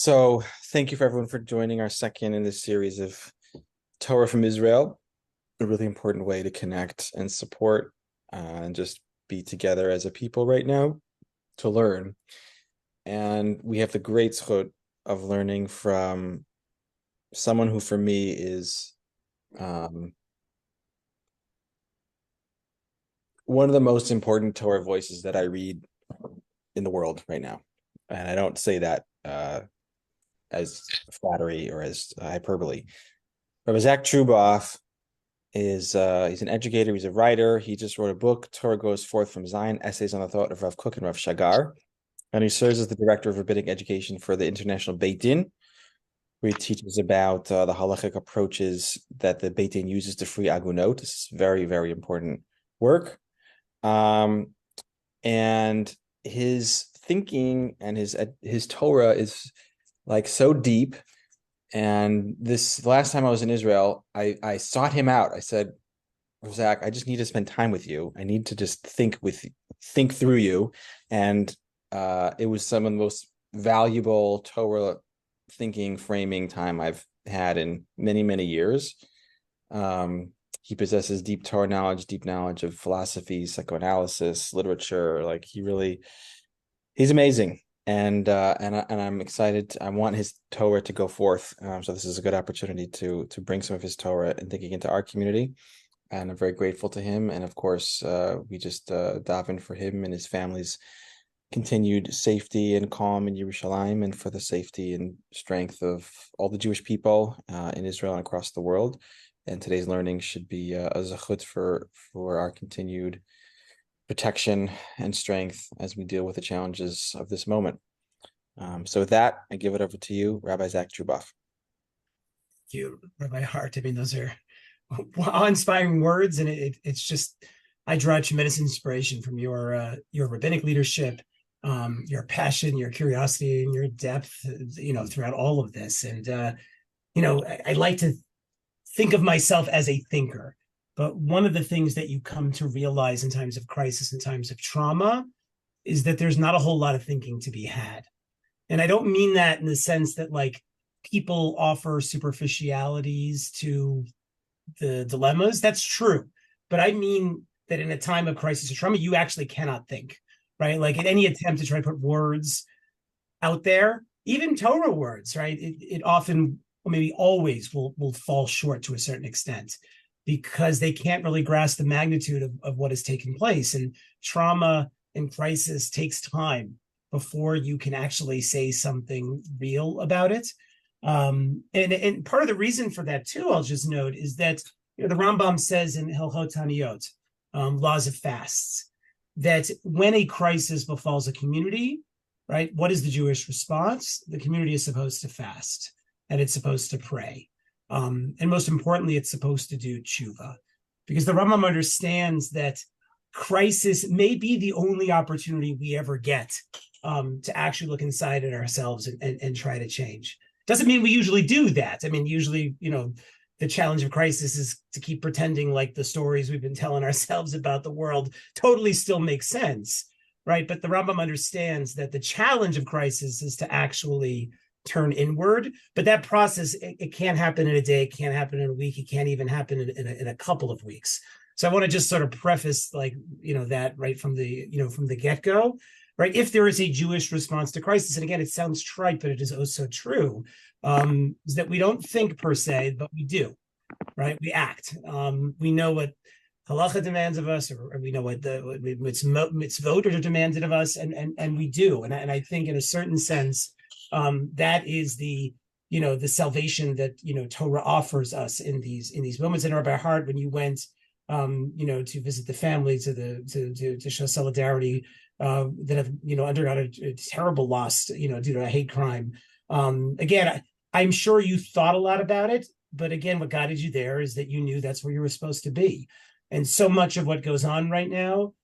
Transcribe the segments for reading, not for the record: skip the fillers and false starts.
So thank you for everyone for joining our second in this series of Torah from Israel, a really important way to connect and support and just be together as a people right now to learn. And we have the great zchut of learning from someone who for me is one of the most important Torah voices that I read in the world right now. And I don't say that as flattery or as hyperbole. Rabbi Zach Truboff is he's an educator, he's a writer. He just wrote a book, Torah Goes Forth from Zion, Essays on the Thought of Rav Kook and Rav Shagar. And he serves as the director of rabbinic education for the International Beit Din, where he teaches about the halachic approaches that the Beit Din uses to free agunot. This is very, very important work. And his thinking and his Torah is like so deep. And this last time I was in Israel, I sought him out. I said, Zach, I just need to spend time with you. I need to just think through you. And it was some of the most valuable Torah thinking, framing time I've had in many, many years. He possesses deep Torah knowledge, deep knowledge of philosophy, psychoanalysis, literature. Like he's amazing. And I'm excited. I want his Torah to go forth. So this is a good opportunity to bring some of his Torah and thinking into our community. And I'm very grateful to him. And of course, we just daven for him and his family's continued safety and calm in Yerushalayim, and for the safety and strength of all the Jewish people in Israel and across the world. And today's learning should be a zechut for our continued protection and strength as we deal with the challenges of this moment. So with that, I give it over to you, Rabbi Zach Truboff. Thank you, Rabbi Hart. I mean, those are awe-inspiring words, and it's just, I draw tremendous inspiration from your rabbinic leadership, your passion, your curiosity, and your depth, throughout all of this. And I like to think of myself as a thinker. But one of the things that you come to realize in times of crisis, in times of trauma, is that there's not a whole lot of thinking to be had. And I don't mean that in the sense that like people offer superficialities to the dilemmas. That's true. But I mean that in a time of crisis or trauma, you actually cannot think, right? Like in any attempt to try to put words out there, even Torah words, right? It often, or maybe always will fall short to a certain extent, because they can't really grasp the magnitude of what has taken place. And trauma and crisis takes time before you can actually say something real about it. And part of the reason for that too, I'll just note, is that the Rambam says in Hilchot Taniyot, laws of fasts, that when a crisis befalls a community, right, what is the Jewish response? The community is supposed to fast, and it's supposed to pray. And most importantly, it's supposed to do tshuva, because the Rambam understands that crisis may be the only opportunity we ever get to actually look inside at ourselves and try to change. Doesn't mean we usually do that. I mean, usually, the challenge of crisis is to keep pretending like the stories we've been telling ourselves about the world totally still make sense, right? But the Rambam understands that the challenge of crisis is to actually turn inward. But that process, it can't happen in a day, it can't happen in a week, it can't even happen in a couple of weeks. So I want to just sort of preface that right from the get-go, right? If there is a Jewish response to crisis, and again, it sounds trite, but it is also true, is that we don't think per se, but we do, right? We act. We know what halacha demands of us, or we know what mitzvot are demanded of us, and we do. And I think in a certain sense, that is the salvation that Torah offers us in these moments. And Rabbi Hart, when you went to visit the family, to show solidarity, that have undergone a terrible loss due to a hate crime. Again, I'm sure you thought a lot about it, but again, what guided you there is that you knew that's where you were supposed to be. And so much of what goes on right now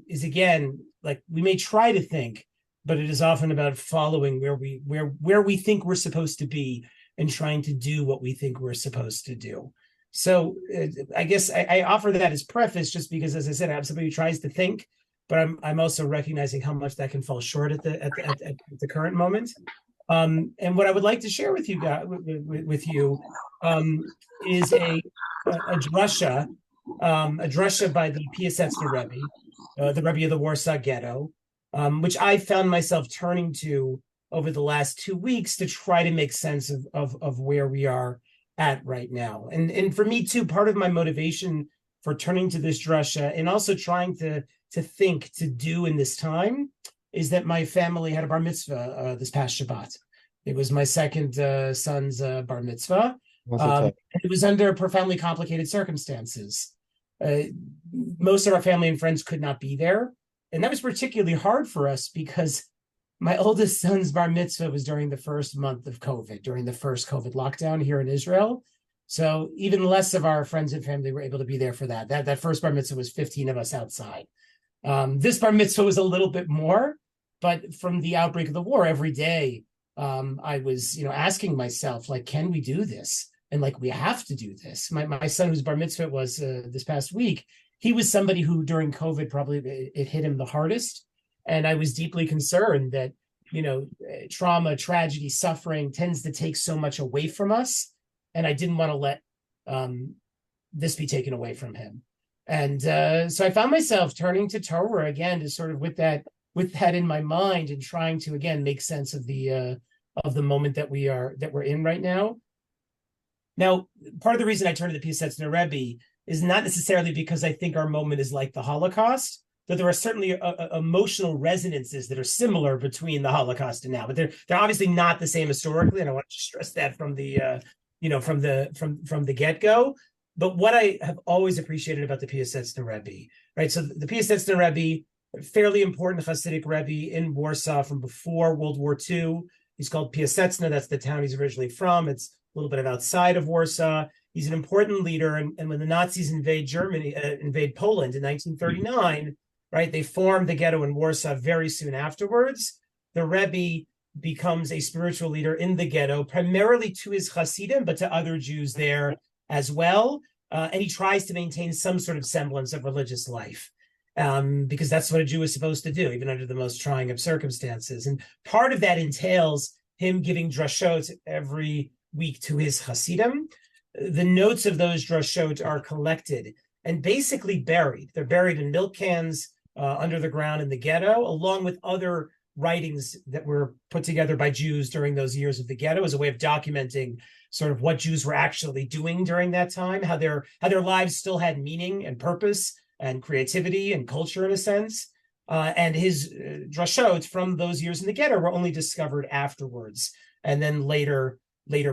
is, again, like we may try to think, but it is often about following where we think we're supposed to be and trying to do what we think we're supposed to do. So I guess I offer that as preface, just because, as I said, I'm somebody who tries to think, but I'm also recognizing how much that can fall short at the current moment. And what I would like to share with you guys, with you, um, is a drasha, a drasha by the Piasetzne Rebbe, the Rebbe of the Warsaw Ghetto, which I found myself turning to over the last 2 weeks to try to make sense of where we are at right now. And for me too, part of my motivation for turning to this drasha and also trying to think to do in this time is that my family had a bar mitzvah this past Shabbat. It was my second son's bar mitzvah. It was under profoundly complicated circumstances. Uh, Most of our family and friends could not be there. And that was particularly hard for us because my oldest son's bar mitzvah was during the first month of COVID, during the first COVID lockdown here in Israel. So even less of our friends and family were able to be there for that. That first bar mitzvah was 15 of us outside. This bar mitzvah was a little bit more, but from the outbreak of the war, every day I was, asking myself, like, can we do this? And like, we have to do this. My son, whose bar mitzvah was this past week, he was somebody who during COVID probably it hit him the hardest. And I was deeply concerned that, trauma, tragedy, suffering tends to take so much away from us. And I didn't want to let this be taken away from him. And so I found myself turning to Torah again to sort of with that in my mind and trying to again make sense of the moment that we're in right now. Now, part of the reason I turned to the Piasetzne Rebbe is not necessarily because I think our moment is like the Holocaust, though there are certainly emotional resonances that are similar between the Holocaust and now, but they're obviously not the same historically, and I want to stress that from the from the get-go. But what I have always appreciated about the Piasetzne Rebbe, right? So the Piasetzne Rebbe, fairly important Hasidic Rebbe in Warsaw from before World War II. He's called Piasetzne. That's the town he's originally from. It's a little bit outside of Warsaw. He's an important leader. And when the Nazis invade Poland in 1939, right, they formed the ghetto in Warsaw very soon afterwards. The Rebbe becomes a spiritual leader in the ghetto, primarily to his Hasidim, but to other Jews there as well. And he tries to maintain some sort of semblance of religious life. Because that's what a Jew is supposed to do, even under the most trying of circumstances. And part of that entails him giving drashot every week to his Hasidim. The notes of those drashot are collected and basically buried. They're buried in milk cans under the ground in the ghetto, along with other writings that were put together by Jews during those years of the ghetto as a way of documenting sort of what Jews were actually doing during that time, how their lives still had meaning and purpose and creativity and culture in a sense. And his drashot from those years in the ghetto were only discovered afterwards and then later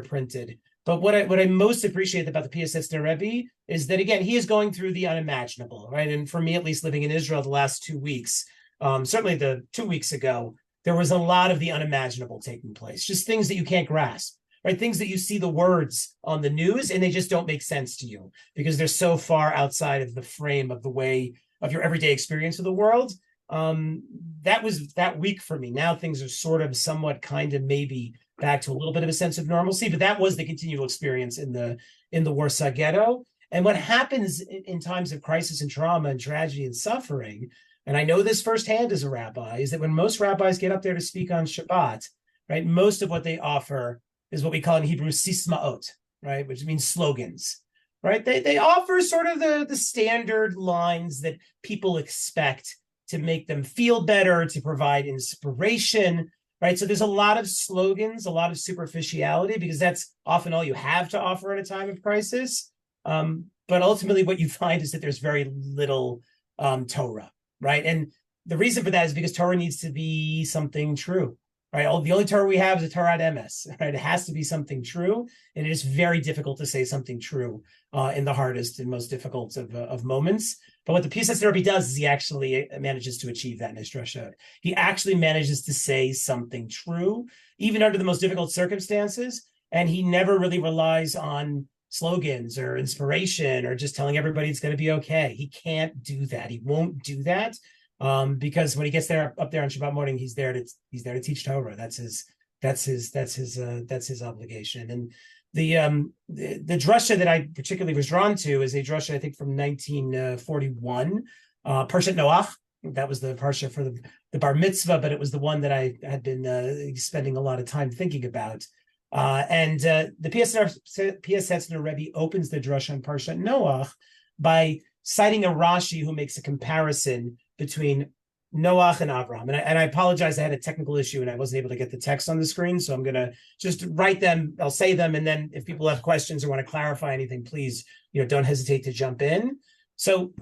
printed. But what I most appreciate about the Piasetzne Rebbe is that, again, he is going through the unimaginable, right? And for me, at least living in Israel the last 2 weeks, certainly the 2 weeks ago, there was a lot of the unimaginable taking place, just things that you can't grasp, right? Things that you see the words on the news and they just don't make sense to you because they're so far outside of the frame of the way of your everyday experience of the world. That was that week for me. Now things are sort of somewhat kind of maybe back to a little bit of a sense of normalcy, but that was the continual experience in the Warsaw Ghetto. And what happens in times of crisis and trauma and tragedy and suffering, and I know this firsthand as a rabbi, is that when most rabbis get up there to speak on Shabbat, right, most of what they offer is what we call in Hebrew sismaot, right, which means slogans, right? They offer sort of the standard lines that people expect to make them feel better, to provide inspiration, right? So there's a lot of slogans, a lot of superficiality, because that's often all you have to offer at a time of crisis. But ultimately what you find is that there's very little Torah, right? And the reason for that is because Torah needs to be something true, right? The only Torah we have is a Torah emes, right? It has to be something true. And it is very difficult to say something true in the hardest and most difficult of moments. But what the Piasetzne Rebbe does is he actually manages to achieve that in his drashot. He actually manages to say something true, even under the most difficult circumstances. And he never really relies on slogans or inspiration or just telling everybody it's going to be okay. He can't do that. He won't do that because when he gets up there on Shabbat morning, he's there to teach Torah. That's his obligation. And the drasha that I particularly was drawn to is a drasha I think from 1941, Parshat Noach, That was the parsha for the bar mitzvah, but it was the one that I had been spending a lot of time thinking about. The Piasetzne Rebbe opens the drush on Parshat Noach by citing a Rashi who makes a comparison between Noach and Avraham. And I apologize, I had a technical issue and I wasn't able to get the text on the screen. So I'm going to just write them. I'll say them. And then if people have questions or want to clarify anything, please, don't hesitate to jump in. So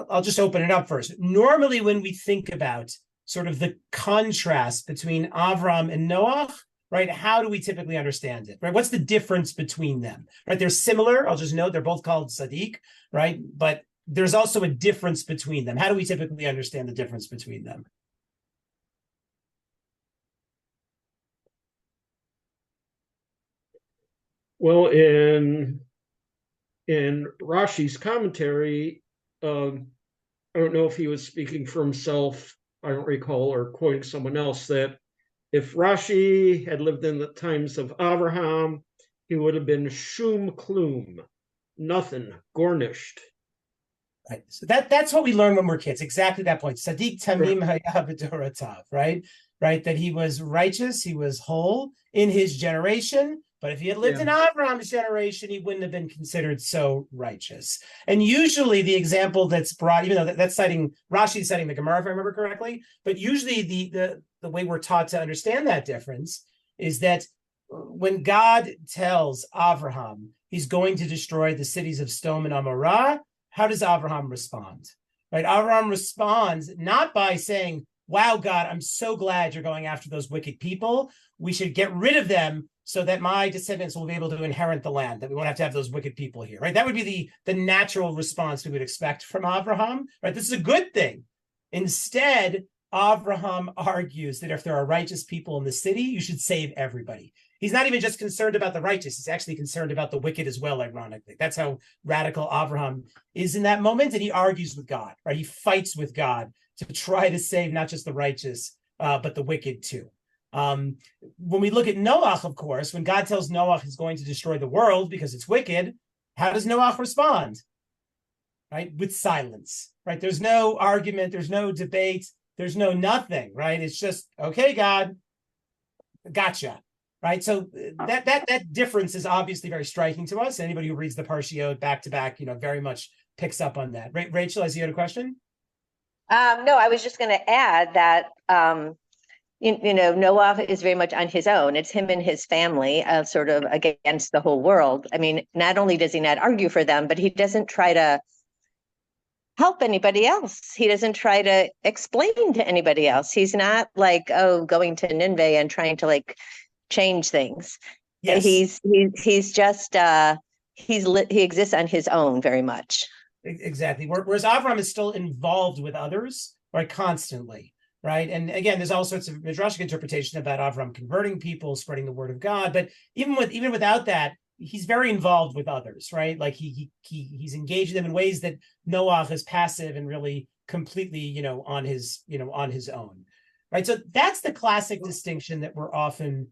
I'll just open it up first. Normally, when we think about sort of the contrast between Avram and Noach, right? How do we typically understand it, right? What's the difference between them, right? They're similar. I'll just note they're both called Sadiq, right? But there's also a difference between them. How do we typically understand the difference between them? Well, in Rashi's commentary, I don't know if he was speaking for himself, I don't recall, or quoting someone else, that if Rashi had lived in the times of Abraham, he would have been shum klum, nothing, gornished. Right. So that's what we learn when we're kids. Exactly that point. Sadiq tamim hayah, right? Right. That he was righteous, he was whole in his generation. But if he had lived in Abraham's generation, he wouldn't have been considered so righteous. And usually the example that's brought, even though that's citing Rashi, citing the Gemara, if I remember correctly, but usually the way we're taught to understand that difference is that when God tells Abraham he's going to destroy the cities of Sodom and Amorah, how does Abraham respond? Right? Abraham responds not by saying, wow, God, I'm so glad you're going after those wicked people. We should get rid of them so that my descendants will be able to inherit the land, that we won't have to have those wicked people here, right? That would be the natural response we would expect from Abraham, right? This is a good thing. Instead, Abraham argues that if there are righteous people in the city, you should save everybody. He's not even just concerned about the righteous. He's actually concerned about the wicked as well, ironically. That's how radical Abraham is in that moment. And he argues with God, right? He fights with God to try to save not just the righteous, but the wicked too. When we look at Noach, of course, when God tells Noach he's going to destroy the world because it's wicked, how does Noach respond? Right? With silence, right? There's no argument. There's no debate. There's no nothing, right? It's just, okay, God, gotcha. Right. So that difference is obviously very striking to us. Anybody who reads the Parshiot back to back, very much picks up on that. Rachel, I see you had a question. No, I was just going to add that, Noah is very much on his own. It's him and his family sort of against the whole world. I mean, not only does he not argue for them, but he doesn't try to help anybody else. He doesn't try to explain to anybody else. He's not like, going to Nineveh and trying to change things. Yes. He's just he exists on his own very much. Exactly. Whereas Avram is still involved with others, right, constantly, right? And again, there's all sorts of midrashic interpretation about Avram converting people, spreading the word of God. But even without that, he's very involved with others, right? Like he's engaged them in ways that Noach is passive and really completely, on his own, right? So that's the classic distinction that we're often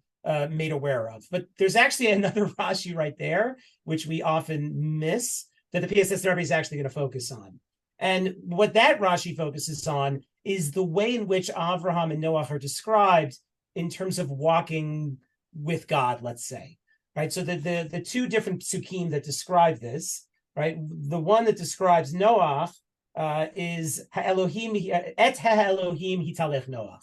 made aware of. But there's actually another Rashi right there, which we often miss, that the Piasetzne Rebbe is actually going to focus on. And what that Rashi focuses on is the way in which Avraham and Noach are described in terms of walking with God, let's say. Right. So the two different psukim that describe this, right? The one that describes Noach is Elohim et Elohim hitalech Noach.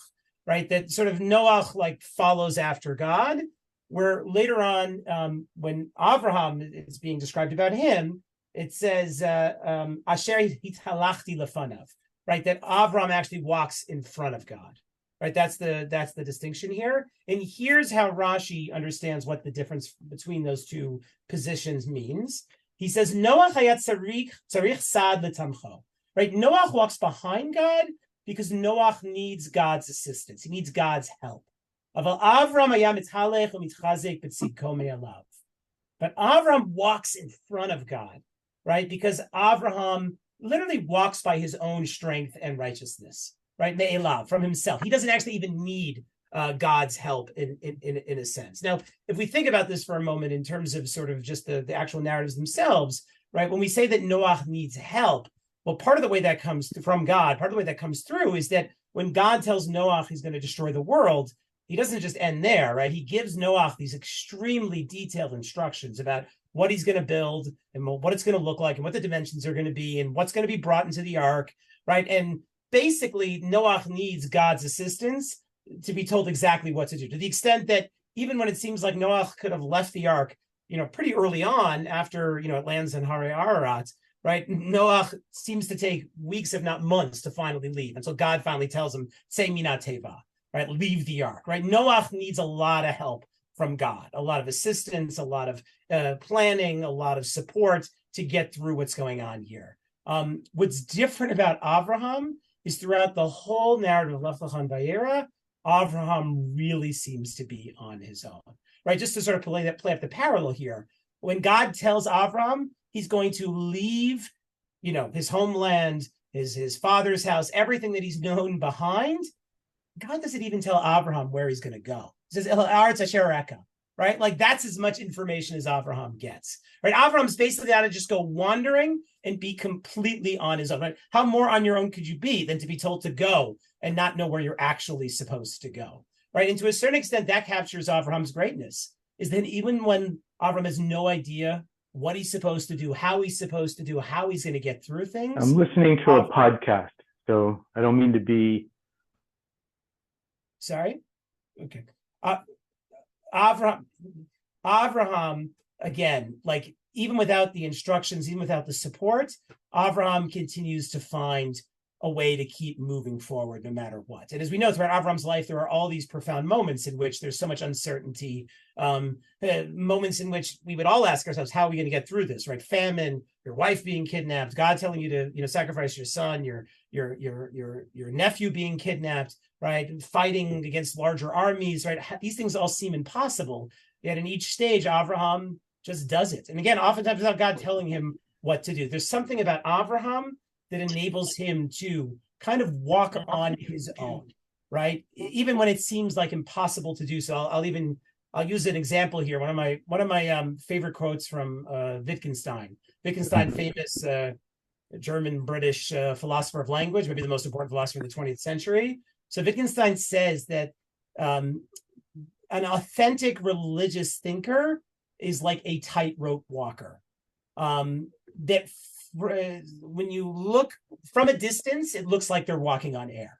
Right, that sort of Noach follows after God, where later on, when Avraham is being described about him, it says Asher hitalachti lefanav, right? That Avraham actually walks in front of God, right? That's the distinction here. And here's how Rashi understands what the difference between those two positions means. He says Noach hayat tzarich sad letamcho, right? Noach walks behind God because Noach needs God's assistance. He needs God's help. But Avram walks in front of God, right? Because Avraham literally walks by his own strength and righteousness, right? Me'elav, from himself. He doesn't actually even need God's help in a sense. Now, if we think about this for a moment in terms of sort of just the actual narratives themselves, right? When we say that Noach needs help, Well, part of the way that comes from God, part of the way that comes through is that when God tells Noach he's going to destroy the world, he doesn't just end there, right? He gives Noach these extremely detailed instructions about what he's going to build and what it's going to look like and what the dimensions are going to be and what's going to be brought into the ark, right? And basically, Noach needs God's assistance to be told exactly what to do, to the extent that even when it seems like Noach could have left the ark, pretty early on after, it lands in Hare Ararat, right? Noach seems to take weeks, if not months, to finally leave. And so God finally tells him, "Say mina teva," right? Leave the ark, right? Noach needs a lot of help from God, a lot of assistance, a lot of planning, a lot of support to get through what's going on here. What's different about Avraham is throughout the whole narrative of Lech Lecha Vayera, Avraham really seems to be on his own, right? Just to sort of play up the parallel here, when God tells Avraham he's going to leave, his homeland, his father's house, everything that he's known behind, God doesn't even tell Avraham where he's going to go. He says, El Aretz Asher Eka, right? Like that's as much information as Avraham gets, right? Avraham's basically got to just go wandering and be completely on his own, right? How more on your own could you be than to be told to go and not know where you're actually supposed to go, right? And to a certain extent, that captures Avraham's greatness, is that even when Avram has no idea what he's supposed to do, how he's supposed to do, how he's going to get through things. I'm listening to a podcast, so I don't mean to be... Sorry? Okay. Avraham, again, like even without the instructions, even without the support, Avraham continues to find a way to keep moving forward no matter what. And as we know, throughout Avraham's life, there are all these profound moments in which there's so much uncertainty, moments in which we would all ask ourselves, how are we going to get through this, right? Famine, your wife being kidnapped, God telling you to, sacrifice your son, your nephew being kidnapped, right? Fighting against larger armies, right? These things all seem impossible. Yet in each stage, Avraham just does it. And again, oftentimes without God telling him what to do. There's something about Avraham that enables him to kind of walk on his own, right? Even when it seems like impossible to do so. I'll use an example here. One of my favorite quotes from Wittgenstein. Wittgenstein, famous German-British philosopher of language, maybe the most important philosopher of the 20th century. So Wittgenstein says that an authentic religious thinker is like a tightrope walker. That when you look from a distance, it looks like they're walking on air,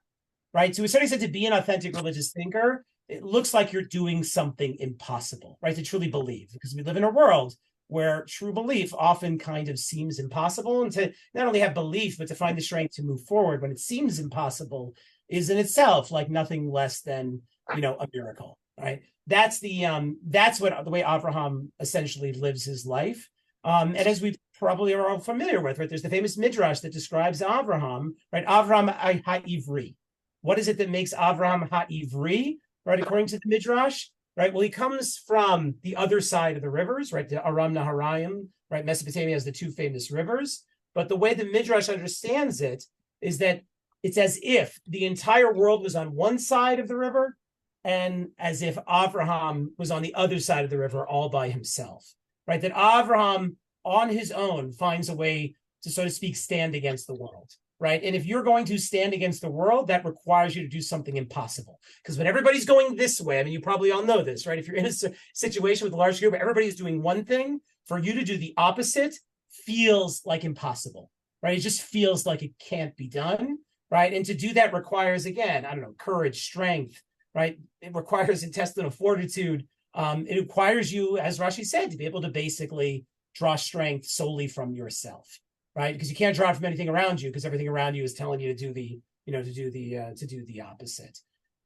right? To a certain extent, to be an authentic religious thinker, it looks like you're doing something impossible, right? To truly believe, because we live in a world where true belief often kind of seems impossible, and to not only have belief, but to find the strength to move forward when it seems impossible is in itself like nothing less than, a miracle, right? That's what the way Avraham essentially lives his life. And as we probably are all familiar with, right? There's the famous midrash that describes Avraham, right? Avraham ha'ivri. What is it that makes Avraham ha'ivri, right? According to the midrash, right? Well, he comes from the other side of the rivers, right? The Aram Naharaim, right? Mesopotamia has the two famous rivers. But the way the midrash understands it is that it's as if the entire world was on one side of the river and as if Avraham was on the other side of the river all by himself, right? That Avraham on his own finds a way to, so to speak, stand against the world, right? And if you're going to stand against the world, that requires you to do something impossible. Because when everybody's going this way, I mean, you probably all know this, right? If you're in a situation with a large group, everybody's doing one thing, for you to do the opposite feels like impossible, right? It just feels like it can't be done, right? And to do that requires, again, courage, strength, right? It requires intestinal fortitude. It requires you, as Rashi said, to be able to basically draw strength solely from yourself, right? Because you can't draw from anything around you, because everything around you is telling you to do the opposite.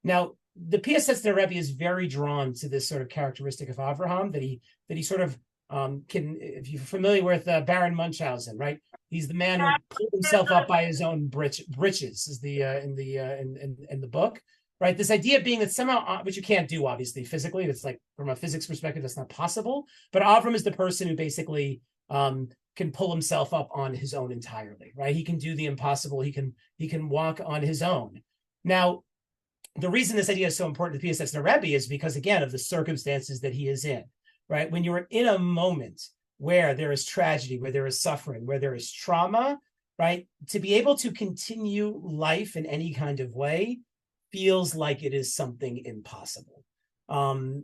Now, the Piasetzne Rebbe is very drawn to this sort of characteristic of Avraham that he sort of can. If you're familiar with Baron Munchausen, right? He's the man who pulled himself up by his own britches, is the in the book. Right, this idea being that somehow, which you can't do obviously physically, it's like from a physics perspective, that's not possible. But Avram is the person who basically can pull himself up on his own entirely. Right, he can do the impossible. He can walk on his own. Now, the reason this idea is so important to Piasetzne Rebbe is because, again, of the circumstances that he is in. Right, when you're in a moment where there is tragedy, where there is suffering, where there is trauma, right? To be able to continue life in any kind of way feels like it is something impossible.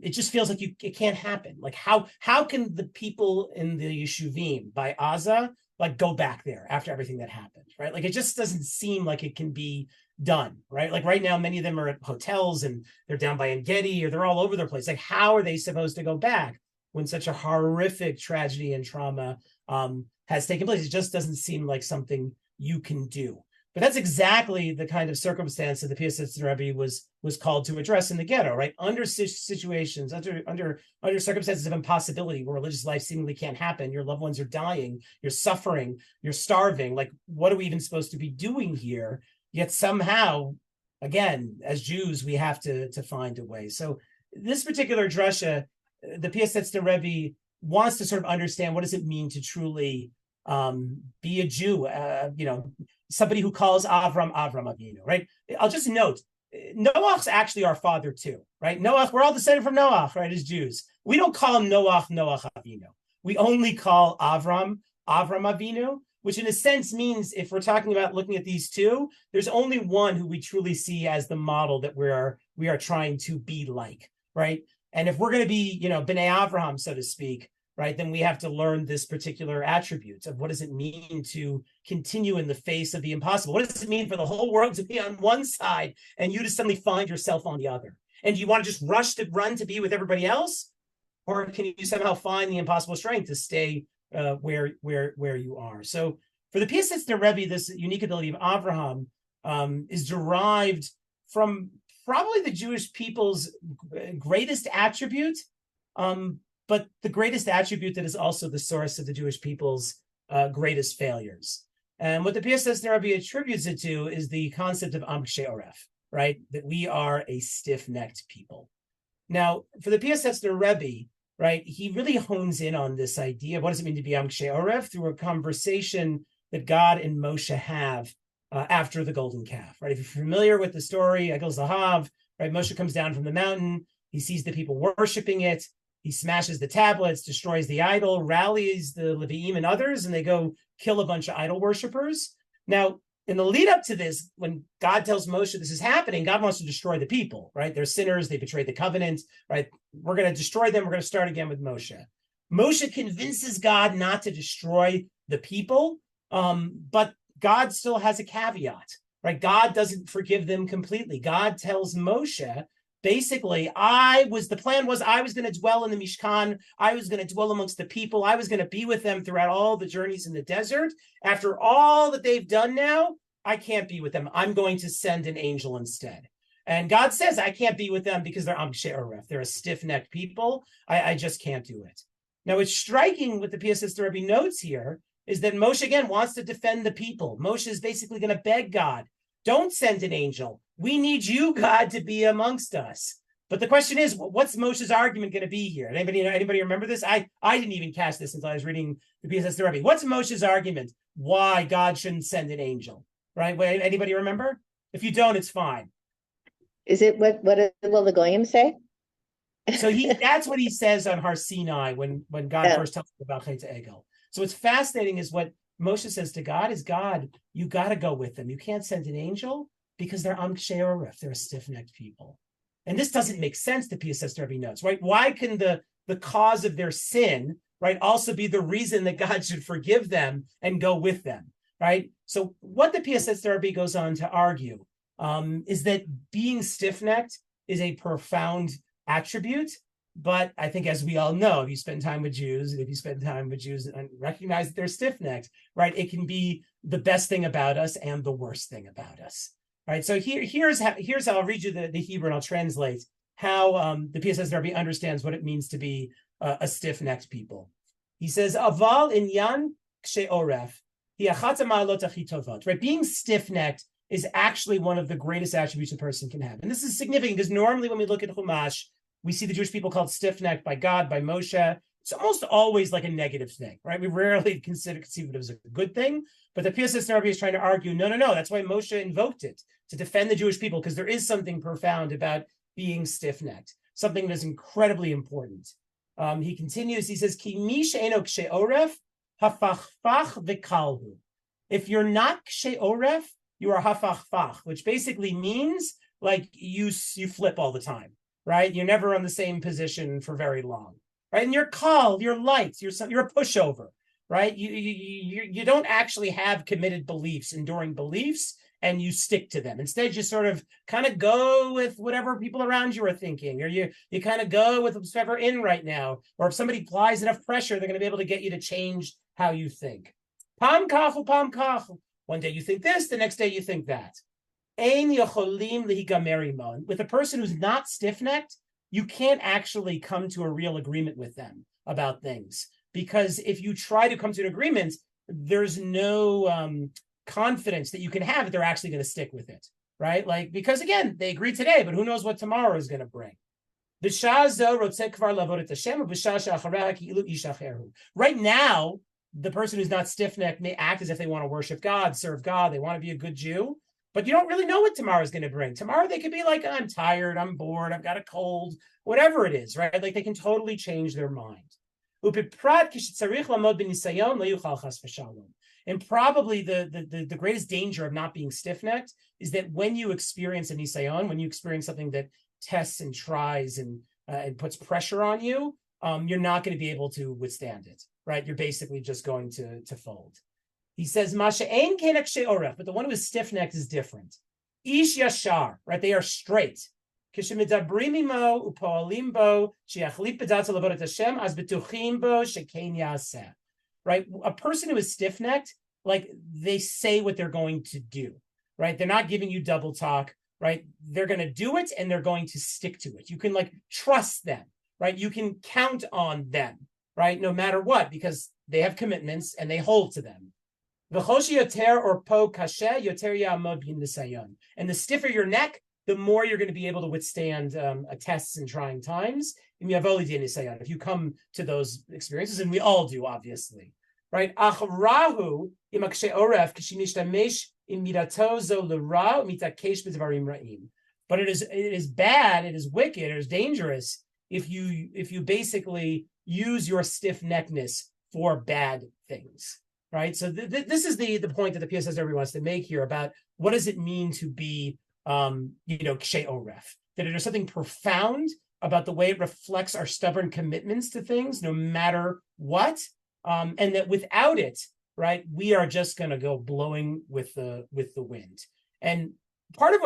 It just feels like it can't happen. Like how can the people in the Yeshuvim by Aza like go back there after everything that happened, right? Like it just doesn't seem like it can be done, right? Like right now, many of them are at hotels and they're down by En Gedi or they're all over the place. Like how are they supposed to go back when such a horrific tragedy and trauma has taken place? It just doesn't seem like something you can do. But that's exactly the kind of circumstance that the Piasetzne Rebbe was called to address in the ghetto, right? Under situations, under circumstances of impossibility where religious life seemingly can't happen, your loved ones are dying, you're suffering, you're starving. Like, what are we even supposed to be doing here? Yet somehow, again, as Jews, we have to find a way. So this particular drasha, the Piasetzne Rebbe wants to sort of understand what does it mean to truly be a Jew, somebody who calls Avram Avinu, right? I'll just note, Noach's actually our father too, right? Noach, we're all descended from Noach, right, as Jews. We don't call Noach Avinu. We only call Avram Avinu, which in a sense means if we're talking about looking at these two, there's only one who we truly see as the model that we are trying to be like, right? And if we're going to be, B'nai Avraham, so to speak, right, then we have to learn this particular attribute of what does it mean to continue in the face of the impossible? What does it mean for the whole world to be on one side and you to suddenly find yourself on the other? And do you want to just run to be with everybody else? Or can you somehow find the impossible strength to stay where you are? So for the Piasetzne Rebbe, this unique ability of Avraham is derived from probably the Jewish people's greatest attribute, but the greatest attribute that is also the source of the Jewish people's greatest failures. And what the Piasetzne Rebbe attributes it to is the concept of Am Kshei Oref, right? That we are a stiff-necked people. Now, for the Piasetzne Rebbe, right, he really hones in on this idea of what does it mean to be Am Kshei Oref through a conversation that God and Moshe have after the golden calf, right? If you're familiar with the story, Egel Zahav, right, Moshe comes down from the mountain, he sees the people worshiping it, he smashes the tablets, destroys the idol, rallies the Leviim and others, and they go kill a bunch of idol worshipers. Now, in the lead up to this, when God tells Moshe this is happening, God wants to destroy the people, right? They're sinners, they betrayed the covenant, right? We're going to destroy them, we're going to start again with Moshe. Moshe convinces God not to destroy the people, but God still has a caveat, right? God doesn't forgive them completely. God tells Moshe, basically, the plan was I was going to dwell in the Mishkan. I was going to dwell amongst the people. I was going to be with them throughout all the journeys in the desert. After all that they've done now, I can't be with them. I'm going to send an angel instead. And God says, I can't be with them because they're Am Kshei Oref. They're a stiff-necked people. I just can't do it. Now, it's striking what the Piasetzne Rebbe notes here is that Moshe, again, wants to defend the people. Moshe is basically going to beg God, don't send an angel. We need you, God, to be amongst us. But the question is, what's Moshe's argument going to be here? Anybody remember this? I didn't even catch this until I was reading the Piasetzne Rebbe. What's Moshe's argument why God shouldn't send an angel? Right? Anybody remember? If you don't, it's fine. Is it what will the Goyim say? So that's what he says on Har Sinai when God first tells him about Chet Egel. So what's fascinating is what Moshe says to God is, God, you got to go with them. You can't send an angel because they're Am Kshei Oref. They're a stiff-necked people. And this doesn't make sense, the Piasetzne Rebbe notes, right? Why can the cause of their sin, right, also be the reason that God should forgive them and go with them, right? So what the Piasetzne Rebbe goes on to argue is that being stiff-necked is a profound attribute. But I think, as we all know, if you spend time with Jews and recognize that they're stiff-necked, right, it can be the best thing about us and the worst thing about us, right? So here's how I'll read you the Hebrew and I'll translate how the Piasetzne Rebbe understands what it means to be a stiff-necked people. He says, "Aval inyan kshei oref hiachat ha'ma'alot hachi tovot." Right, being stiff-necked is actually one of the greatest attributes a person can have, and this is significant because normally when we look at Chumash, we see the Jewish people called stiff-necked by God, by Moshe. It's almost always like a negative thing, right? We rarely conceive it as a good thing. But the Piasetzne Rebbe is trying to argue, no. That's why Moshe invoked it, to defend the Jewish people, because there is something profound about being stiff-necked, something that's incredibly important. He continues, he says, Ki mi she'eno kshei oref hafachfach v'kalhu. If you're not kshe oref, you are hafachfach, which basically means like you flip all the time, right? You're never on the same position for very long, right? And you're called, you're light, you're a pushover, right? You don't actually have committed beliefs, enduring beliefs, and you stick to them. Instead, you sort of kind of go with whatever people around you are thinking, or you kind of go with whatever in right now. Or if somebody applies enough pressure, they're going to be able to get you to change how you think. Pam kachu. One day you think this, the next day you think that. Ein yocholim lihigamerimon. With a person who's not stiff-necked, you can't actually come to a real agreement with them about things. Because if you try to come to an agreement, there's no confidence that you can have that they're actually going to stick with it, right? Like, because again, they agree today, but who knows what tomorrow is going to bring. Right now, the person who's not stiff-necked may act as if they want to worship God, serve God, they want to be a good Jew, but you don't really know what tomorrow is going to bring. Tomorrow they could be like, I'm tired, I'm bored, I've got a cold, whatever it is, right? Like they can totally change their mind. And probably the greatest danger of not being stiff-necked is that when you experience a nisayon, when you experience something that tests and tries and puts pressure on you, you're not going to be able to withstand it, right? You're basically just going to fold. He says, Masha ein kenek she'oref, but the one who is stiff-necked is different. Ish yashar, right? They are straight. Kishemidabrim imo upoalim bo she'achlit b'datz lavodat Hashem az betuchim bo shekein yaseh. Right? A person who is stiff-necked, like they say what they're going to do, right? They're not giving you double talk, right? They're going to do it and they're going to stick to it. You can like trust them, right? You can count on them, right? No matter what, because they have commitments and they hold to them. And the stiffer your neck, the more you're going to be able to withstand tests and trying times. If you come to those experiences, and we all do, obviously, right? But it is bad, it is wicked, it is dangerous if you basically use your stiff-neckedness for bad things, right? So this is the point that the Piasetzne Rebbe wants to make here about what does it mean to be kshe oref, that there's something profound about the way it reflects our stubborn commitments to things, no matter what, and that without it, right, we are just going to go blowing with the wind. And part of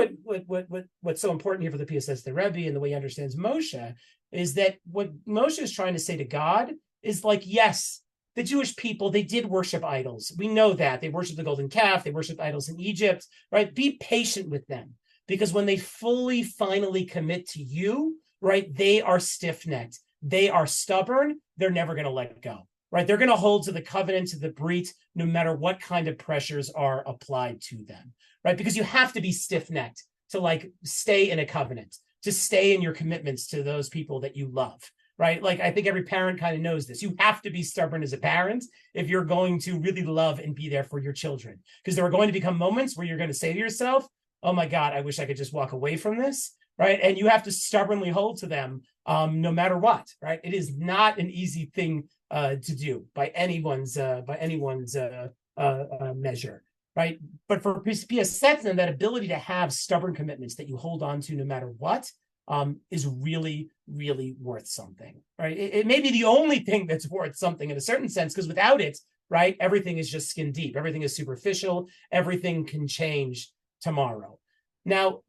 what's so important here for the Piasetzne Rebbe and the way he understands Moshe is that what Moshe is trying to say to God is like, yes, the Jewish people, they did worship idols. We know that. They worshiped the golden calf. They worshiped idols in Egypt, right? Be patient with them, because when they finally commit to you, right, they are stiff-necked. They are stubborn. They're never going to let go, right? They're going to hold to the covenant, to the brit, no matter what kind of pressures are applied to them, right? Because you have to be stiff-necked to like stay in a covenant, to stay in your commitments to those people that you love, right? Like, I think every parent kind of knows this. You have to be stubborn as a parent if you're going to really love and be there for your children, because there are going to become moments where you're going to say to yourself, oh my God, I wish I could just walk away from this, right? And you have to stubbornly hold to them no matter what, right? It is not an easy thing to do by anyone's measure, right? But for Piasetzne, that ability to have stubborn commitments that you hold on to no matter what is really, really worth something, right? It may be the only thing that's worth something in a certain sense, because without it, right, everything is just skin deep. Everything is superficial. Everything can change tomorrow. Now,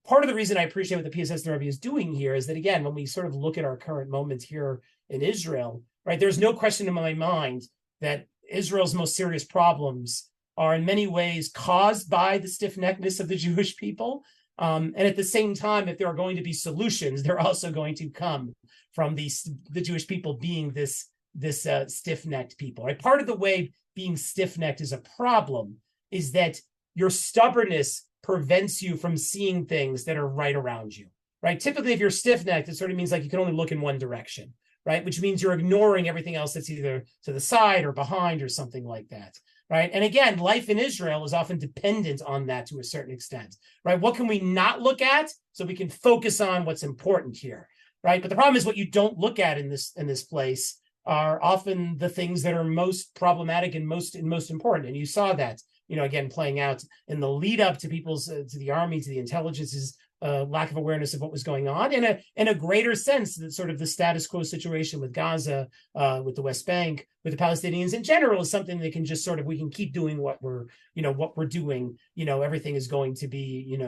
part of the reason I appreciate what the Piasetzne Rebbe is doing here is that, again, when we sort of look at our current moment here in Israel, right, there's no question in my mind that Israel's most serious problems are in many ways caused by the stiff-neckedness of the Jewish people. And at the same time, if there are going to be solutions, they're also going to come from the Jewish people being this stiff-necked people, right? Part of the way being stiff-necked is a problem is that your stubbornness prevents you from seeing things that are right around you, right? Typically, if you're stiff-necked, it sort of means like you can only look in one direction, right? Which means you're ignoring everything else that's either to the side or behind or something like that, right? And again, life in Israel is often dependent on that to a certain extent, right? What can we not look at so we can focus on what's important here, right? But the problem is what you don't look at in this place are often the things that are most problematic and most important. And you saw that, again, playing out in the lead up to to the army, to the intelligence's lack of awareness of what was going on, in a greater sense that sort of the status quo situation with Gaza, with the West Bank, with the Palestinians in general is something that can just we can keep doing what we're doing. Everything is going to be,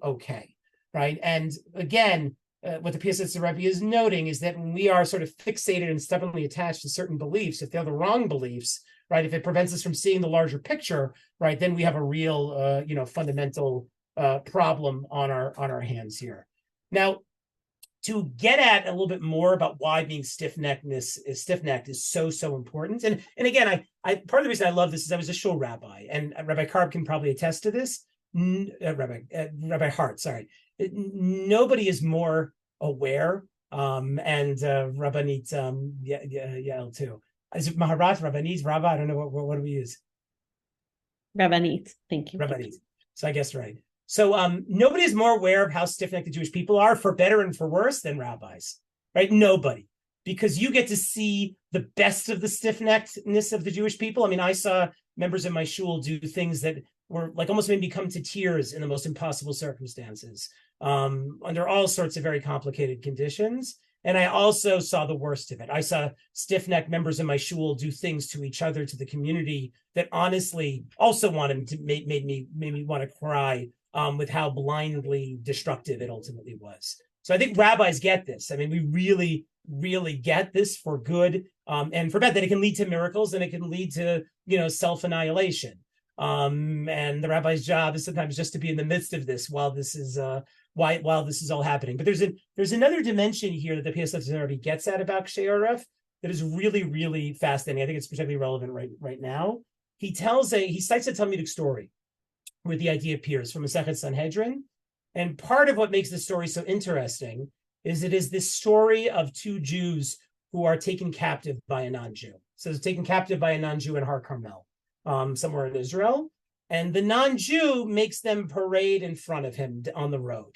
okay, right? And again, what the Piasetzne Rebbe is noting is that when we are sort of fixated and stubbornly attached to certain beliefs, if they're the wrong beliefs, right, if it prevents us from seeing the larger picture, right, then we have a real, fundamental problem on our hands here. Now, to get at a little bit more about why being stiff-necked is so important, and again, I part of the reason I love this is I was a shul rabbi, and Rabbi Karb can probably attest to this. Rabbi Hart, sorry. Nobody is more aware, and Rabbanit Yael too. Is it Maharat, Rabbanit, Rabba? I don't know what do we use? Rabbanit, thank you. Rabbanit. So I guess right. So nobody is more aware of how stiff-necked the Jewish people are, for better and for worse, than rabbis, right? Nobody, because you get to see the best of the stiff-neckedness of the Jewish people. I mean, I saw members of my shul do things that were like almost made me come to tears in the most impossible circumstances, under all sorts of very complicated conditions. And I also saw the worst of it. I saw stiff-necked members of my shul do things to each other, to the community, that honestly also made me want to cry, with how blindly destructive it ultimately was. So I think rabbis get this. I mean, we really, really get this for good, and for bad, that it can lead to miracles and it can lead to, self-annihilation. And the rabbi's job is sometimes just to be in the midst of this while this is all happening. But there's another dimension here that the Piasetzne Rebbe gets at about shiur that is really, really fascinating. I think it's particularly relevant right now. He cites a Talmudic story where the idea appears from Masechet Sanhedrin. And part of what makes this story so interesting is it is this story of two Jews who are taken captive by a non-Jew. So it's taken captive by a non-Jew in Har Carmel, somewhere in Israel. And the non-Jew makes them parade in front of him on the road.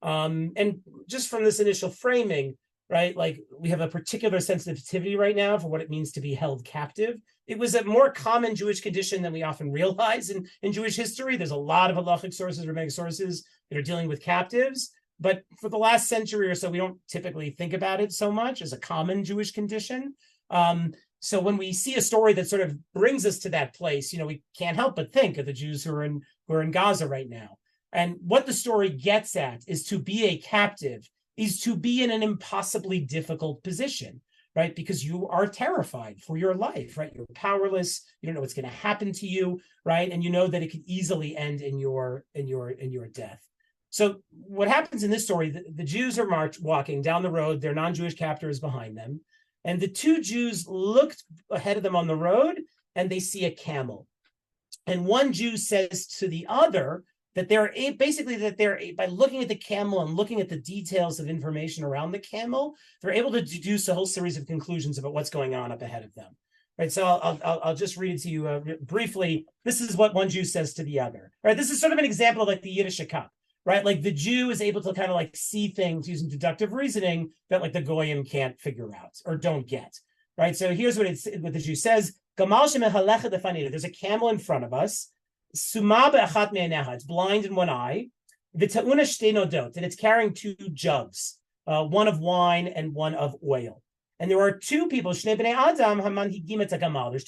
And just from this initial framing, right, like we have a particular sensitivity right now for what it means to be held captive. It was a more common Jewish condition than we often realize in Jewish history. There's a lot of halachic sources, rabbinic sources that are dealing with captives. But for the last century or so, we don't typically think about it so much as a common Jewish condition. So when we see a story that sort of brings us to that place, we can't help but think of the Jews who are in Gaza right now. And what the story gets at is to be a captive is to be in an impossibly difficult position, right? Because you are terrified for your life, right? You're powerless. You don't know what's going to happen to you, right? And you know that it could easily end in your death. So what happens in this story, the Jews are walking down the road, their non-Jewish captors behind them. And the two Jews looked ahead of them on the road and they see a camel. And one Jew says to the other that by looking at the camel and looking at the details of information around the camel, they're able to deduce a whole series of conclusions about what's going on up ahead of them. Right. So I'll just read it to you briefly. This is what one Jew says to the other. Right. This is sort of an example of like the Yiddish cup. Right. Like the Jew is able to kind of like see things using deductive reasoning that like the Goyim can't figure out or don't get. Right. So here's what the Jew says. There's a camel in front of us. It's blind in one eye. And it's carrying two jugs, one of wine and one of oil. And there are two people, there's two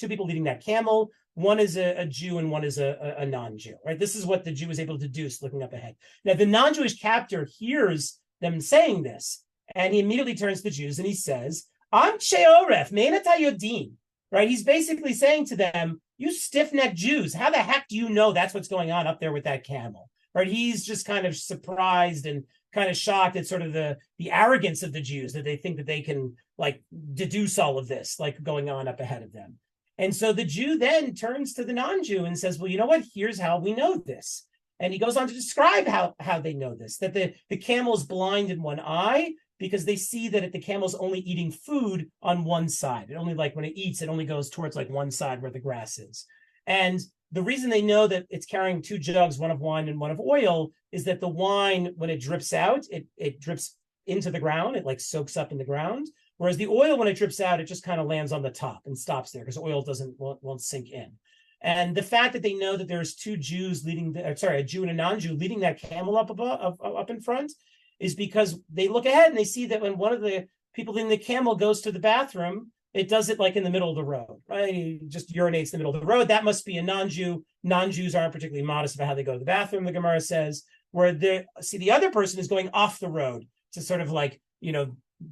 people leading that camel. One is a Jew and one is a non-Jew, right? This is what the Jew is able to deduce looking up ahead. Now, the non-Jewish captor hears them saying this, and he immediately turns to the Jews and he says, I'm Sheoref, Meinata Yodin, right? He's basically saying to them, you stiff-necked Jews, how the heck do you know that's what's going on up there with that camel? Right? He's just kind of surprised and kind of shocked at sort of the arrogance of the Jews, that they think that they can like deduce all of this, like going on up ahead of them. And so the Jew then turns to the non-Jew and says, well, you know what? Here's how we know this. And he goes on to describe how they know this, that the camel's blind in one eye because they see that the camel's only eating food on one side. It only, like when it eats, it only goes towards like one side where the grass is. And the reason they know that it's carrying two jugs, one of wine and one of oil, is that the wine, when it drips out, it drips into the ground. It like soaks up in the ground. Whereas the oil, when it drips out, it just kind of lands on the top and stops there because oil won't sink in. And the fact that they know that there's two Jews a Jew and a non-Jew leading that camel up in front is because they look ahead and they see that when one of the people leading the camel goes to the bathroom, it does it like in the middle of the road, right? He just urinates in the middle of the road. That must be a non-Jew. Non-Jews aren't particularly modest about how they go to the bathroom, the Gemara says, where the other person is going off the road to sort of like,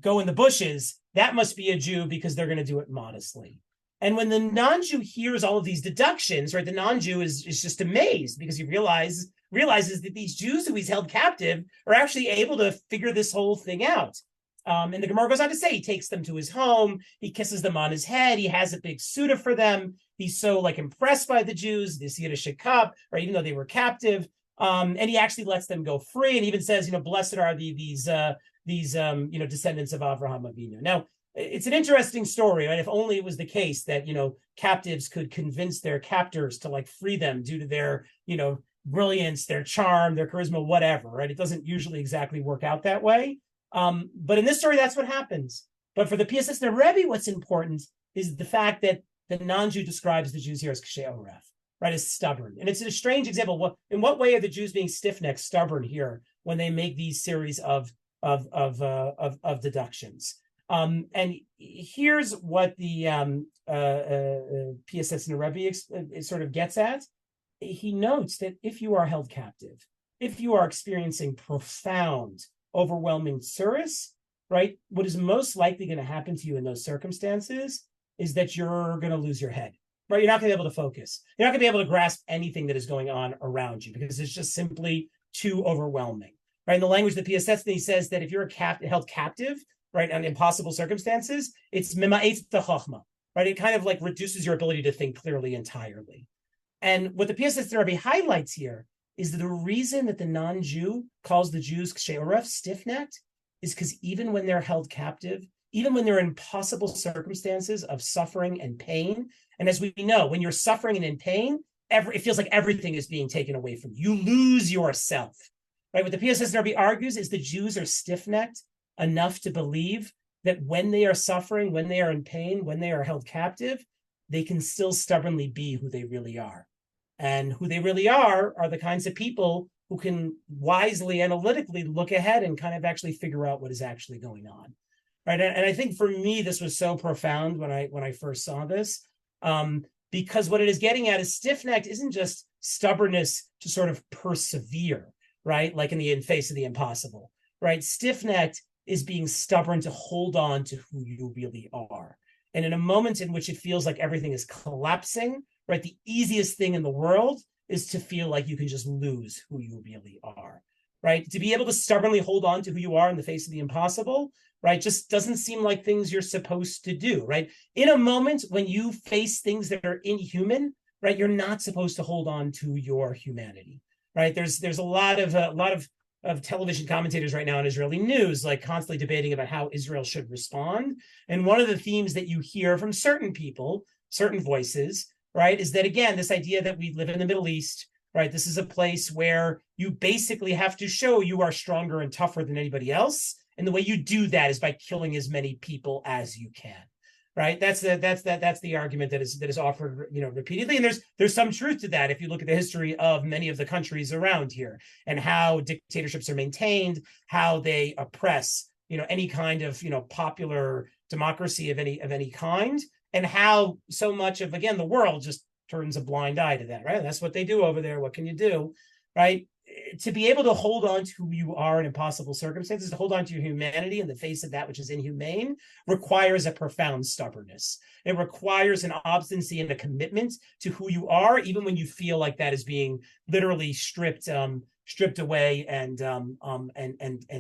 go in the bushes. That must be a Jew because they're going to do it modestly. And when the non-Jew hears all of these deductions, right, the non-Jew is just amazed because he realizes that these Jews who he's held captive are actually able to figure this whole thing out. And the Gemara goes on to say he takes them to his home, he kisses them on his head, he has a big suda for them. He's so like impressed by the Jews, this Yiddish cup, or even though they were captive, and he actually lets them go free, and even says, blessed are these descendants of Avraham Avinu. Now, it's an interesting story, right? If only it was the case that, captives could convince their captors to like free them due to their, brilliance, their charm, their charisma, whatever, right? It doesn't usually exactly work out that way. But in this story, that's what happens. But for the Piasetzne Rebbe, what's important is the fact that the non-Jew describes the Jews here as kshei oref, right? As stubborn. And it's a strange example. In what way are the Jews being stiff-necked, stubborn here when they make these series of deductions? And here's what the Piasetzne Rebbe sort of gets at. He notes that if you are held captive, if you are experiencing profound, overwhelming tsuris, right, what is most likely going to happen to you in those circumstances is that you're going to lose your head, right? You're not going to be able to focus. You're not going to be able to grasp anything that is going on around you because it's just simply too overwhelming, right? In the language of the Piasetzne, he says that if you're held captive, right, on impossible circumstances, it's mima'et the chochma, right? It kind of like reduces your ability to think clearly entirely. And what the Piasetzne Rebbe highlights here is that the reason that the non-Jew calls the Jews kshei oref, stiff-necked, is because even when they're held captive, even when they're in impossible circumstances of suffering and pain, and as we know, when you're suffering and in pain, it feels like everything is being taken away from you. You lose yourself, right? What the Piasetzne Rebbe argues is the Jews are stiff-necked enough to believe that when they are suffering, when they are in pain, when they are held captive, they can still stubbornly be who they really are. And who they really are the kinds of people who can wisely, analytically look ahead and kind of actually figure out what is actually going on, right? And I think for me, this was so profound when I first saw this, because what it is getting at is stiff-necked isn't just stubbornness to sort of persevere, right? Like in the face of the impossible, right? Stiff-necked is being stubborn to hold on to who you really are. And in a moment in which it feels like everything is collapsing, right, the easiest thing in the world is to feel like you can just lose who you really are, right? To be able to stubbornly hold on to who you are in the face of the impossible, right, just doesn't seem like things you're supposed to do, right? In a moment when you face things that are inhuman, right, you're not supposed to hold on to your humanity, right? There's a lot of television commentators right now in Israeli news, like constantly debating about how Israel should respond. And one of the themes that you hear from certain people, certain voices, right, is that, again, this idea that we live in the Middle East, right, this is a place where you basically have to show you are stronger and tougher than anybody else. And the way you do that is by killing as many people as you can, right? That's the argument that is offered, repeatedly. And there's some truth to that if you look at the history of many of the countries around here and how dictatorships are maintained, how they oppress, any kind of, popular democracy of any kind, and how so much of, again, the world just turns a blind eye to that, right? That's what they do over there. What can you do, right? To be able to hold on to who you are in impossible circumstances, to hold on to your humanity in the face of that which is inhumane, requires a profound stubbornness. It requires an obstinacy and a commitment to who you are, even when you feel like that is being literally stripped away and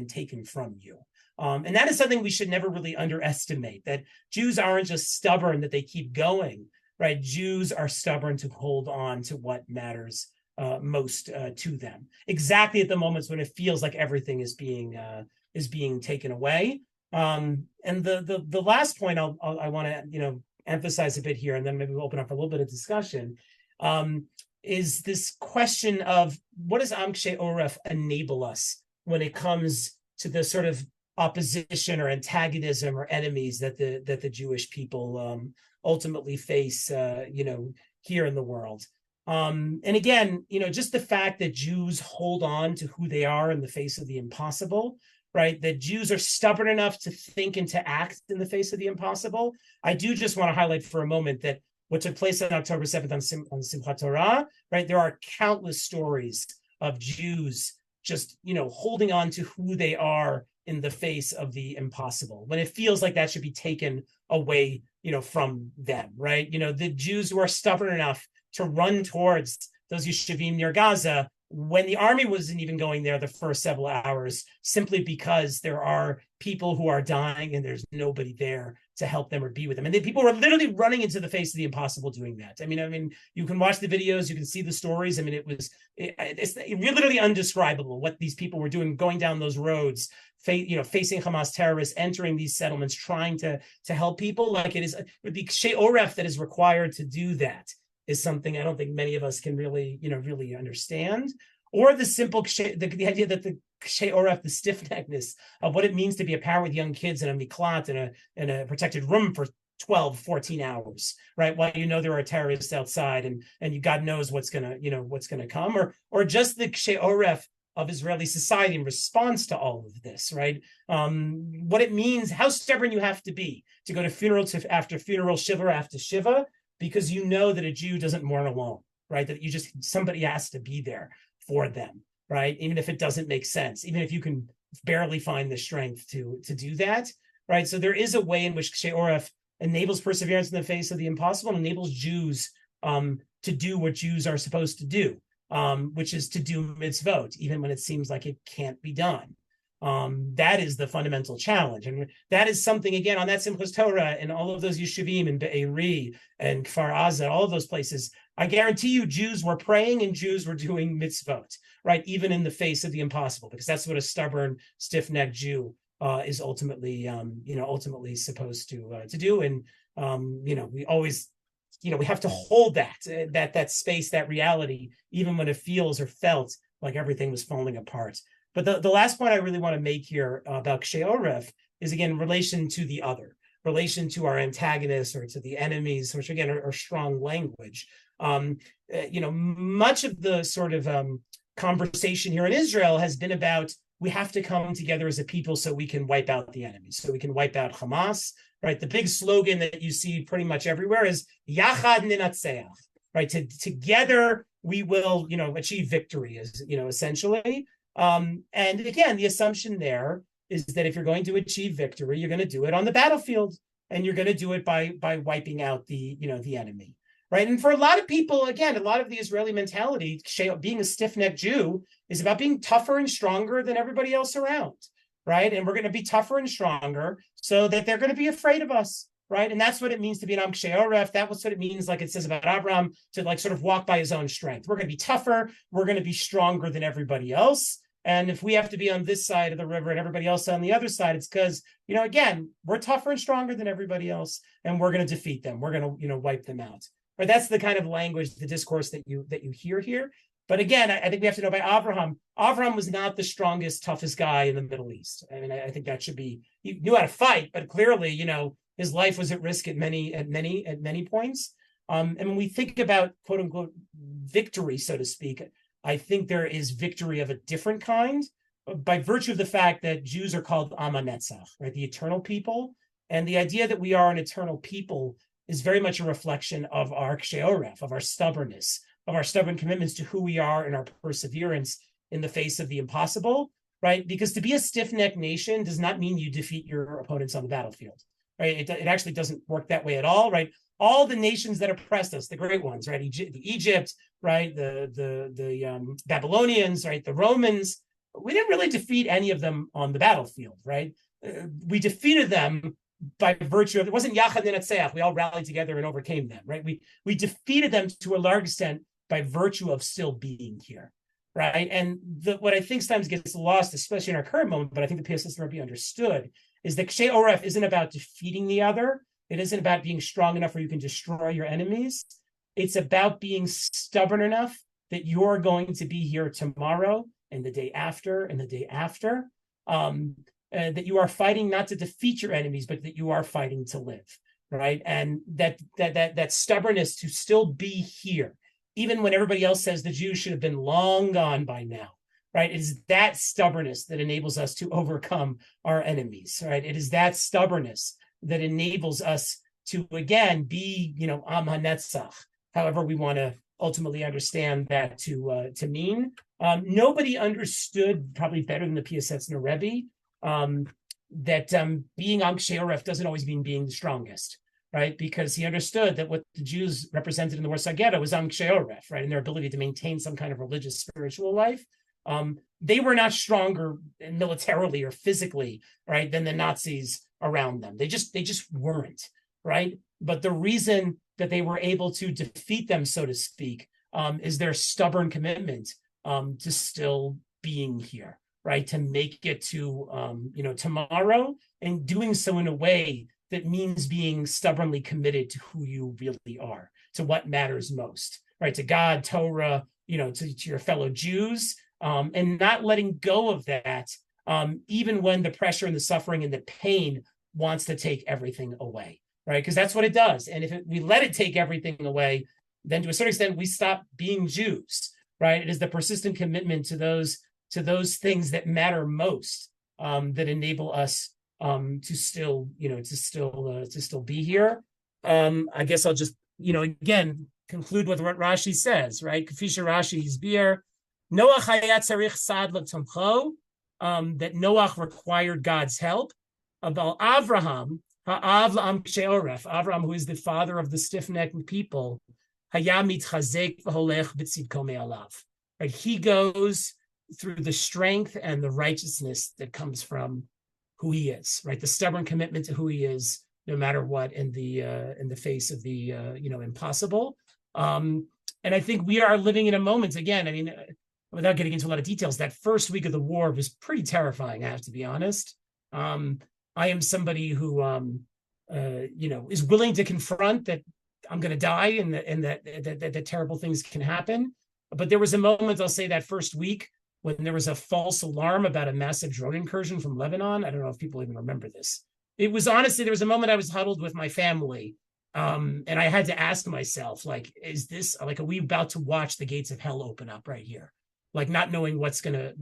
taken from you. And that is something we should never really underestimate, that Jews aren't just stubborn, that they keep going, right? Jews are stubborn to hold on to what matters most to them, exactly at the moments when it feels like everything is being taken away. And the last point I want to emphasize a bit here, and then maybe we'll open up for a little bit of discussion, is this question of what does Am Kshei Oref enable us when it comes to the sort of opposition or antagonism or enemies that the Jewish people ultimately face, here in the world. And again, just the fact that Jews hold on to who they are in the face of the impossible, right? That Jews are stubborn enough to think and to act in the face of the impossible. I do just want to highlight for a moment that what took place on October 7th on Simchat Torah, right? There are countless stories of Jews just, holding on to who they are in the face of the impossible, when it feels like that should be taken away, from them, right? The Jews who are stubborn enough to run towards those yeshuvim near Gaza when the army wasn't even going there the first several hours, simply because there are people who are dying and there's nobody there to help them or be with them. And then people were literally running into the face of the impossible doing that. I mean, you can watch the videos, you can see the stories. I mean, it's literally indescribable what these people were doing, going down those roads, facing Hamas terrorists, entering these settlements, trying to help people. Like it is the shiur that is required to do that is something I don't think many of us can really, really understand. Or the simple, the idea that the shiur, the stiff-neckedness of what it means to be a parent with young kids in a miklat, in a protected room for 12, 14 hours, right? While there are terrorists outside and God knows what's gonna come, or just the shiur of Israeli society in response to all of this, right? What it means, how stubborn you have to be to go to funeral after funeral, shiva after shiva, because that a Jew doesn't mourn alone, right? That somebody has to be there for them, right? Even if it doesn't make sense, even if you can barely find the strength to do that, right? So there is a way in which shiur enables perseverance in the face of the impossible, and enables Jews to do what Jews are supposed to do, which is to do mitzvot, even when it seems like it can't be done. That is the fundamental challenge. And that is something, again, on that Simchas Torah and all of those yeshuvim and Be'eri and Kfar Aza, all of those places, I guarantee you Jews were praying and Jews were doing mitzvot, right? Even in the face of the impossible, because that's what a stubborn, stiff-necked Jew is ultimately supposed to do. And, we always, we have to hold that space, that reality, even when it feels or felt like everything was falling apart. But the last point I really want to make here about shiur is, again, relation to the other, relation to our antagonists or to the enemies, which again are strong language. Much of the sort of conversation here in Israel has been about, we have to come together as a people so we can wipe out the enemies, so we can wipe out Hamas, right? The big slogan that you see pretty much everywhere is Yachad Ninatzeach, right? Together we will, achieve victory, essentially. And again, the assumption there is that if you're going to achieve victory, you're going to do it on the battlefield, and you're going to do it by wiping out the enemy, right? And for a lot of people, again, a lot of the Israeli mentality, being a stiff-necked Jew, is about being tougher and stronger than everybody else around, right? And we're going to be tougher and stronger so that they're going to be afraid of us, right? And that's what it means to be an Am Shiur. That was what it means, like it says about Abraham, to sort of walk by his own strength. We're going to be tougher. We're going to be stronger than everybody else. And if we have to be on this side of the river and everybody else on the other side, it's because, again, we're tougher and stronger than everybody else, and we're going to defeat them. We're going to, wipe them out. Right? That's the kind of language, the discourse that you hear here. But again, I think we have to know by Avraham. Avraham was not the strongest, toughest guy in the Middle East. I mean, I think that should be. He knew how to fight, but clearly, his life was at risk at many points. And when we think about quote unquote victory, so to speak, I think there is victory of a different kind by virtue of the fact that Jews are called Am HaNetzach, right? The eternal people. And the idea that we are an eternal people is very much a reflection of our shiur, of our stubbornness, of our stubborn commitments to who we are and our perseverance in the face of the impossible, right? Because to be a stiff-necked nation does not mean you defeat your opponents on the battlefield, right? It actually doesn't work that way at all, right? All the nations that oppressed us, the great ones, right? Egypt, right? The Babylonians, right? The Romans. We didn't really defeat any of them on the battlefield, right? We defeated them by virtue of, it wasn't Yachad Ninatzeach. We all rallied together and overcame them, right? We defeated them to a large extent by virtue of still being here, right? And what I think sometimes gets lost, especially in our current moment, but I think the Piasetzne Rebbe understood, is that shiur isn't about defeating the other. It isn't about being strong enough where you can destroy your enemies. It's about being stubborn enough that you're going to be here tomorrow and the day after and the day after. that you are fighting not to defeat your enemies, but that you are fighting to live, right? And that stubbornness to still be here, even when everybody else says the Jews should have been long gone by now, right? It is that stubbornness that enables us to overcome our enemies, right? It is that stubbornness that enables us to, again, be, Am HaNetzach, however we want to ultimately understand that to mean. Nobody understood probably better than the Piasetzne Rebbe that being Am Sheoref doesn't always mean being the strongest, right? Because he understood that what the Jews represented in the Warsaw Ghetto was Am Sheoref, right? And their ability to maintain some kind of religious, spiritual life. They were not stronger militarily or physically, right, than the Nazis around them. They just weren't, right? But the reason that they were able to defeat them, so to speak, is their stubborn commitment to still being here, right? To make it to tomorrow, and doing so in a way that means being stubbornly committed to who you really are, to what matters most, right? To God, Torah, to your fellow Jews, and not letting go of that, even when the pressure and the suffering and the pain wants to take everything away, right? Because that's what it does. And if we let it take everything away, then to a certain extent, we stop being Jews, right? It is the persistent commitment to those things that matter most that enable us to still be here. I guess I'll just, again, conclude with what Rashi says, right? Kafisha Rashi's beer. Noach hayat tzarich sad l'tomcho, that Noach required God's help. About Avraham, ha'av la'am she'oref, Avraham, who is the father of the stiff-necked people, haya mitchazek v'holech b'tzidko me'alav. Right, he goes through the strength and the righteousness that comes from who he is. Right, the stubborn commitment to who he is, no matter what, in the face of the impossible. And I think we are living in a moment again. I mean, without getting into a lot of details, that first week of the war was pretty terrifying, I have to be honest. I am somebody who, is willing to confront that I'm going to die and that terrible things can happen. But there was a moment, I'll say, that first week when there was a false alarm about a massive drone incursion from Lebanon. I don't know if people even remember this. It was honestly, there was a moment I was huddled with my family, and I had to ask myself, like, is this, like, are we about to watch the gates of hell open up right here? Like, not knowing what's gonna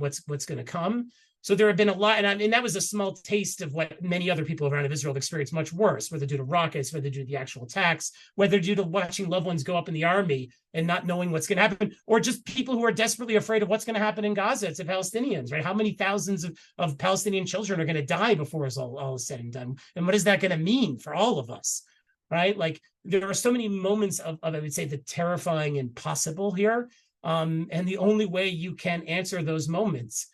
come. So there have been a lot, and I mean, that was a small taste of what many other people around Israel have experienced much worse, whether due to rockets, whether due to the actual attacks, whether due to watching loved ones go up in the army and not knowing what's going to happen, or just people who are desperately afraid of what's going to happen in Gaza to Palestinians, right? How many thousands of Palestinian children are going to die before it's all is said and done? And what is that going to mean for all of us, right? Like, there are so many moments of I would say, the terrifying impossible here. And the only way you can answer those moments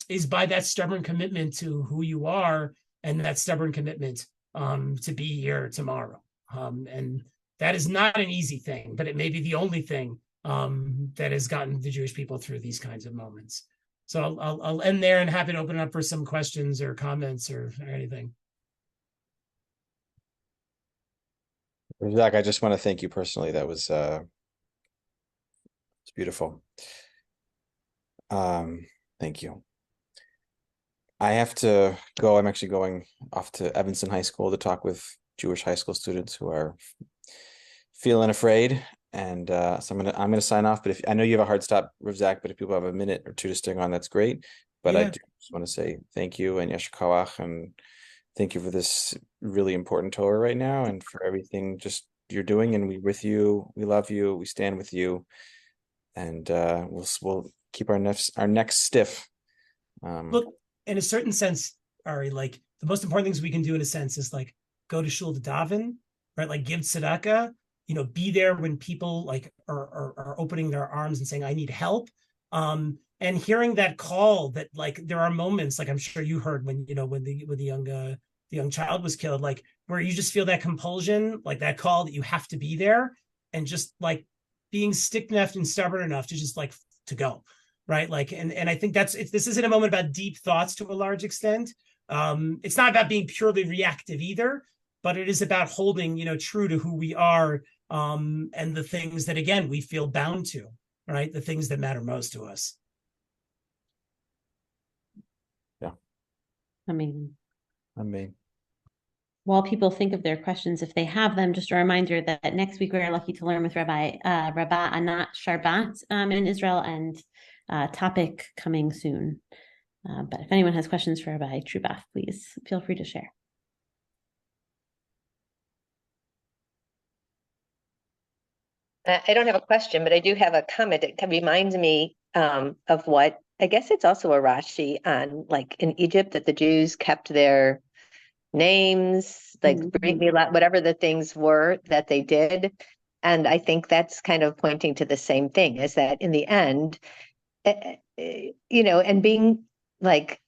is by that stubborn commitment to who you are, and that stubborn commitment to be here tomorrow. And that is not an easy thing, but it may be the only thing that has gotten the Jewish people through these kinds of moments. So I'll end there and happy to open up for some questions or comments or anything. Zach, I just want to thank you personally. That was it's beautiful. Thank you. I have to go. I'm actually going off to Evanston High School to talk with Jewish high school students who are feeling afraid. And so I'm gonna sign off. But if I know you have a hard stop, Zach, but if people have a minute or two to stick on, that's great. But I do just want to say thank you and Yasher Koach, and thank you for this really important Torah right now, and for everything just you're doing. And we're with you. We love you. We stand with you. And we'll keep our necks stiff. Look, in a certain sense, Ari, like, the most important things we can do in a sense is like go to shul to daven, right? Like, give tzedakah, be there when people like are opening their arms and saying, I need help. And hearing that call, that like there are moments, like I'm sure you heard when the young child was killed, like where you just feel that compulsion, like that call that you have to be there, and just like being stick-necked and stubborn enough to just like to go, right? Like, and I think this isn't a moment about deep thoughts to a large extent. It's not about being purely reactive either, but it is about holding, true to who we are, and the things that, again, we feel bound to, right? The things that matter most to us. Yeah. Amazing. Amen. While people think of their questions, if they have them, just a reminder that next week we are lucky to learn with Rabbi Anat Sharbat in Israel, and topic coming soon. But if anyone has questions for Rabbi Trubaf, please feel free to share. I don't have a question, but I do have a comment. It reminds me of what, I guess it's also a Rashi on, like, in Egypt, that the Jews kept their names, like whatever the things were that they did. And I think that's kind of pointing to the same thing, is that in the end, and being like,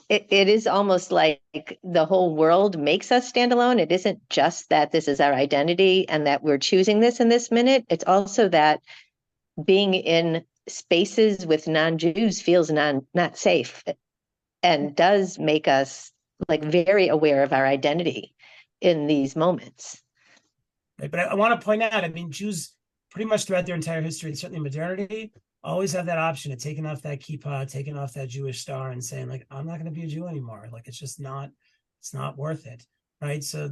it is almost like the whole world makes us stand alone. It isn't just that this is our identity and that we're choosing this in this minute. It's also that being in spaces with non-Jews feels not safe, and does make us like very aware of our identity in these moments. Right, but I want to point out, I mean, Jews pretty much throughout their entire history, and certainly modernity, always have that option of taking off that kippah, taking off that Jewish star, and saying, like, I'm not going to be a Jew anymore. Like, it's not worth it, right? So,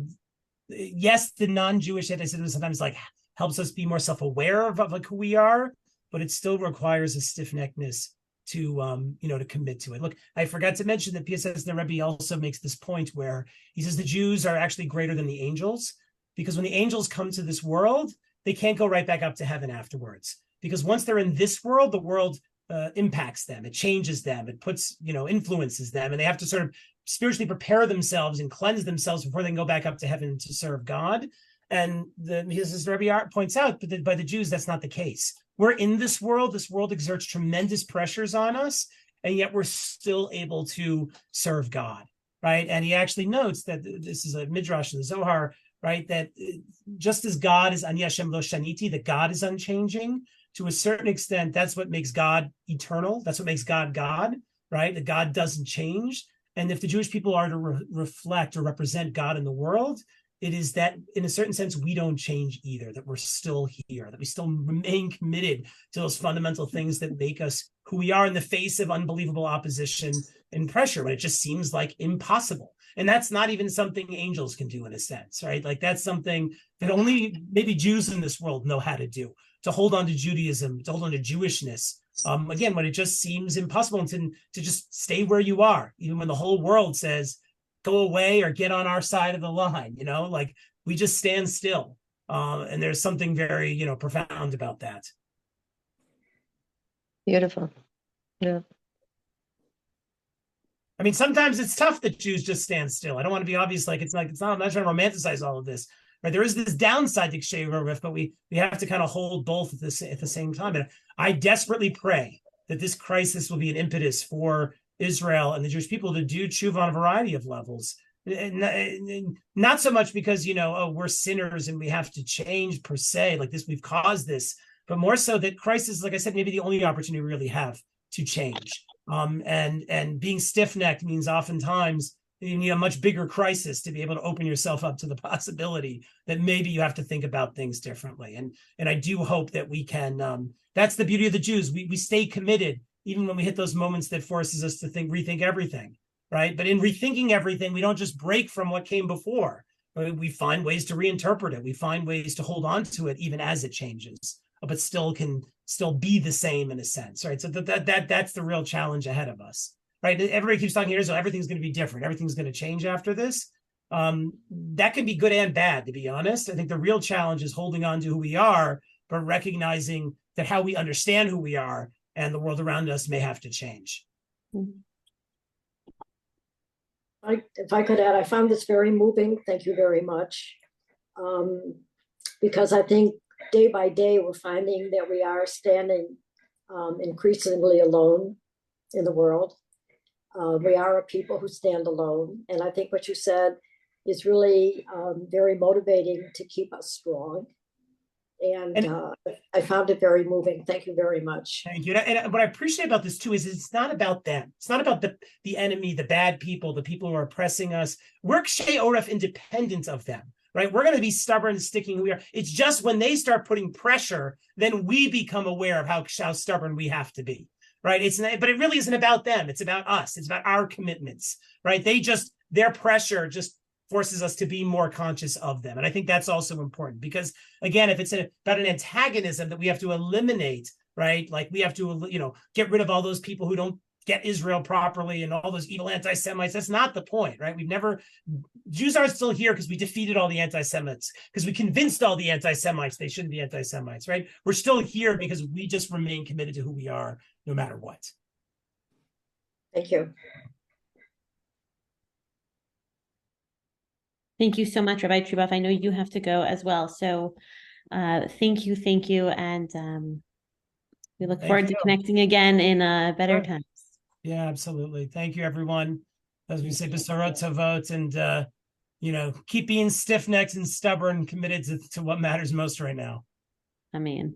yes, the non-Jewish identity sometimes like helps us be more self-aware of like who we are, but it still requires a stiff-neckedness to to commit to it. Look, I forgot to mention that Piasetzne Rebbe also makes this point where he says the Jews are actually greater than the angels, because when the angels come to this world, they can't go right back up to heaven afterwards. Because once they're in this world, the world impacts them, it changes them, it puts, influences them, and they have to sort of spiritually prepare themselves and cleanse themselves before they can go back up to heaven to serve God. And as Rebbe points out, but by the Jews, that's not the case. We're in this world exerts tremendous pressures on us, and yet we're still able to serve God, right? And he actually notes that this is a midrash in the Zohar, right? That just as God is Ani Hashem lo shaniti, that God is unchanging, to a certain extent, that's what makes God eternal. That's what makes God God, right? That God doesn't change. And if the Jewish people are to reflect or represent God in the world, it is that, in a certain sense, we don't change either, that we're still here, that we still remain committed to those fundamental things that make us who we are in the face of unbelievable opposition and pressure, when it just seems like impossible. And that's not even something angels can do, in a sense, right? Like, that's something that only maybe Jews in this world know how to do, to hold on to Judaism, to hold on to Jewishness. Again, when it just seems impossible, and to just stay where you are, even when the whole world says, go away or get on our side of the line, like, we just stand still. And there's something very, profound about that. Beautiful. Yeah. I mean, sometimes it's tough that Jews just stand still. I don't want to be obvious, I'm not trying to romanticize all of this, right? There is this downside to shiur, but we have to kind of hold both at the same time. And I desperately pray that this crisis will be an impetus for Israel and the Jewish people to do tshuva on a variety of levels. And not so much because, we're sinners and we have to change per se, like this, we've caused this, but more so that crisis, like I said, maybe the only opportunity we really have to change. And being stiff-necked means oftentimes you need a much bigger crisis to be able to open yourself up to the possibility that maybe you have to think about things differently. And I do hope that we can, that's the beauty of the Jews. We stay committed even when we hit those moments that forces us to rethink everything, right? But in rethinking everything, we don't just break from what came before. We find ways to reinterpret it. We find ways to hold on to it even as it changes, but still can be the same in a sense, right? So that's the real challenge ahead of us, right? Everybody keeps talking here, so everything's going to be different. Everything's going to change after this. That can be good and bad, to be honest. I think the real challenge is holding on to who we are, but recognizing that how we understand who we are and the world around us may have to change. If I could add, I found this very moving. Thank you very much. Because I think day by day, we're finding that we are standing increasingly alone in the world. We are a people who stand alone. And I think what you said is really very motivating to keep us strong. And I found it very moving. Thank you very much. Thank you. And what I appreciate about this too is it's not about them. It's not about the enemy, the bad people, the people who are oppressing us. We're shiur independent of them, right? We're going to be stubborn, sticking who we are. It's just when they start putting pressure, then we become aware of how stubborn we have to be, right? But it really isn't about them. It's about us. It's about our commitments, right? Their pressure just forces us to be more conscious of them. And I think that's also important because, again, if it's about an antagonism that we have to eliminate, right? Like we have to, get rid of all those people who don't get Israel properly and all those evil anti-Semites. That's not the point, right? Jews are still here because we defeated all the anti-Semites, because we convinced all the anti-Semites they shouldn't be anti-Semites, right? We're still here because we just remain committed to who we are no matter what. Thank you. Thank you so much, Rabbi Truboff. I know you have to go as well. So thank you. And we look forward to connecting again in better times. Yeah, absolutely. Thank you, everyone. As we say, B'sorot Tovot, and keep being stiff-necked and stubborn, committed to what matters most right now. Amen.